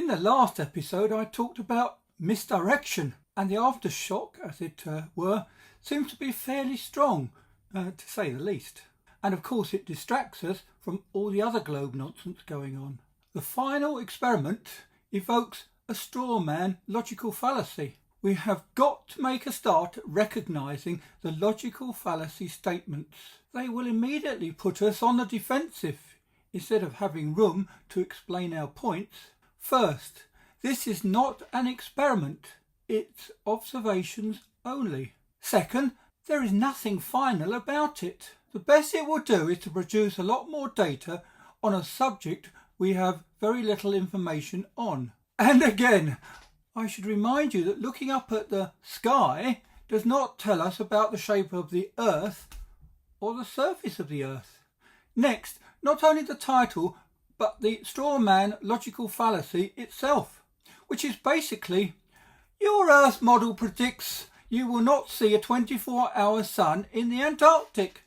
In the last episode I talked about misdirection, and the aftershock, as it were, seems to be fairly strong, to say the least. And of course it distracts us from all the other globe nonsense going on. The final experiment evokes a straw man logical fallacy. We have got to make a start at recognising the logical fallacy statements. They will immediately put us on the defensive instead of having room to explain our points. First, this is not an experiment. It's observations only. Second, there is nothing final about it. The best it will do is to produce a lot more data on a subject we have very little information on. And again, I should remind you that looking up at the sky does not tell us about the shape of the earth or the surface of the earth. Next, not only the title, but the straw man logical fallacy itself, which is basically, your Earth model predicts you will not see a 24-hour sun in the Antarctic.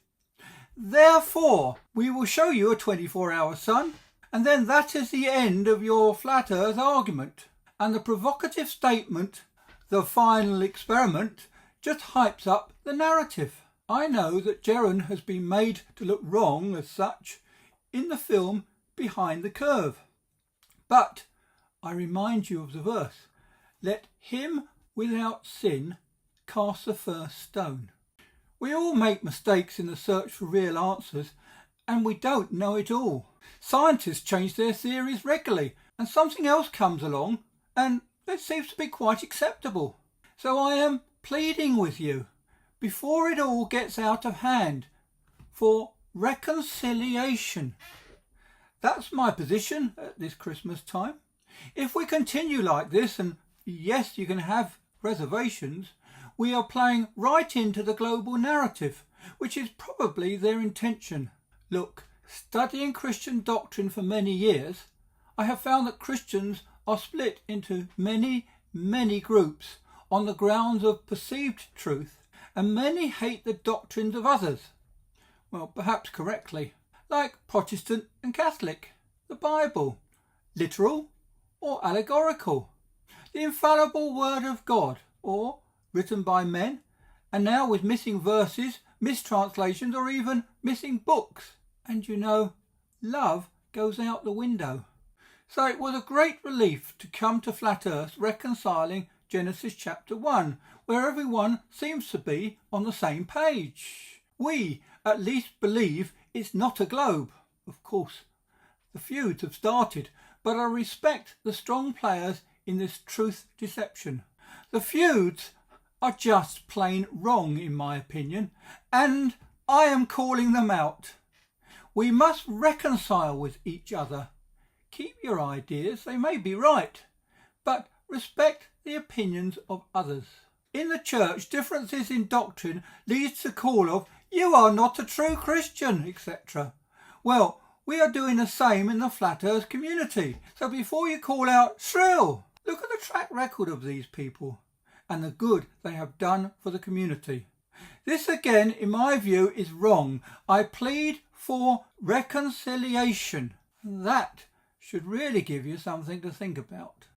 Therefore, we will show you a 24-hour sun, and then that is the end of your flat Earth argument. And the provocative statement, the final experiment, just hypes up the narrative. I know that Jeron has been made to look wrong as such in the film Behind the Curve. But I remind you of the verse, let him without sin cast the first stone. We all make mistakes in the search for real answers, and we don't know it all. Scientists change their theories regularly, and something else comes along, and it seems to be quite acceptable. So I am pleading with you, before it all gets out of hand, for reconciliation. That's my position at this Christmas time. If we continue like this, and yes, you can have reservations, we are playing right into the global narrative, which is probably their intention. Look, studying Christian doctrine for many years, I have found that Christians are split into many groups on the grounds of perceived truth, and many hate the doctrines of others. Well, perhaps correctly. Like Protestant and Catholic, the Bible, literal or allegorical, the infallible Word of God, or written by men, and now with missing verses, mistranslations, or even missing books. And you know, love goes out the window. So it was a great relief to come to Flat Earth reconciling Genesis chapter 1, where everyone seems to be on the same page. We at least believe it's not a globe. Of course, the feuds have started, but I respect the strong players in this truth deception. The feuds are just plain wrong in my opinion, and I am calling them out. We must reconcile with each other. Keep your ideas, they may be right, but respect the opinions of others. In the church, differences in doctrine leads to call of, you are not a true Christian, etc. Well, we are doing the same in the Flat Earth community. So before you call out shrill, look at the track record of these people and the good they have done for the community. This again, in my view, is wrong. I plead for reconciliation. That should really give you something to think about.